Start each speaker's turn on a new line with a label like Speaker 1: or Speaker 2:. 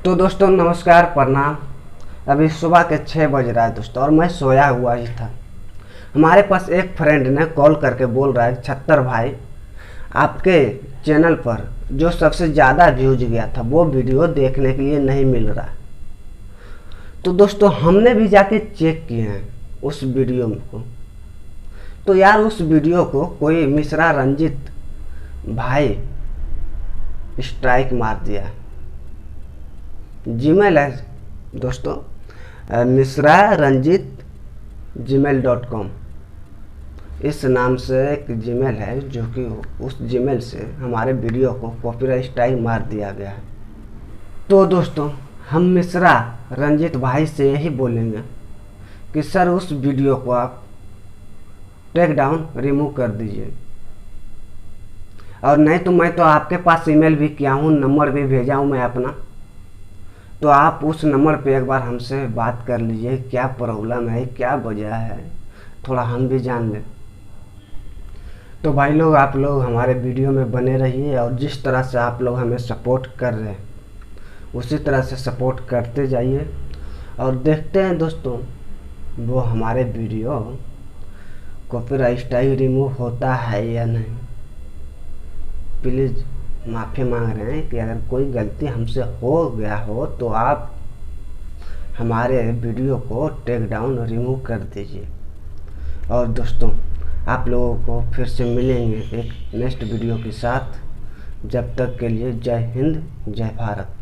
Speaker 1: तो दोस्तों नमस्कार प्रणाम। अभी सुबह के 6 बज रहा है दोस्तों, और मैं सोया हुआ ही था। हमारे पास एक फ्रेंड ने कॉल करके बोल रहा है, छत्तर भाई आपके चैनल पर जो सबसे ज़्यादा व्यूज गया था वो वीडियो देखने के लिए नहीं मिल रहा। तो दोस्तों हमने भी जाके चेक किए हैं उस वीडियो को। तो यार उस वीडियो को कोई मिश्रा रंजित भाई स्ट्राइक मार दिया है। जीमेल है दोस्तों, मिश्रा रंजित gmail.com, इस नाम से एक जीमेल है जो कि उस जीमेल से हमारे वीडियो को कॉपीराइट स्ट्राइक मार दिया गया है। तो दोस्तों हम मिश्रा रंजित भाई से यही बोलेंगे कि सर उस वीडियो को आप टेक डाउन रिमूव कर दीजिए, और नहीं तो मैं तो आपके पास ईमेल भी किया हूँ, नंबर भी भेजा हूँ मैं अपना। तो आप उस नंबर पे एक बार हमसे बात कर लीजिए, क्या प्रॉब्लम है, क्या वजह है, थोड़ा हम भी जान लें। तो भाई लोग आप लोग हमारे वीडियो में बने रहिए, और जिस तरह से आप लोग हमें सपोर्ट कर रहे हैं उसी तरह से सपोर्ट करते जाइए, और देखते हैं दोस्तों वो हमारे वीडियो कॉपीराइट स्ट्राइक रिमूव होता है या नहीं। प्लीज़ माफ़ी मांग रहे हैं कि अगर कोई गलती हमसे हो गया हो तो आप हमारे वीडियो को टेक डाउन रिमूव कर दीजिए। और दोस्तों आप लोगों को फिर से मिलेंगे एक नेक्स्ट वीडियो के साथ। जब तक के लिए जय हिंद, जय भारत।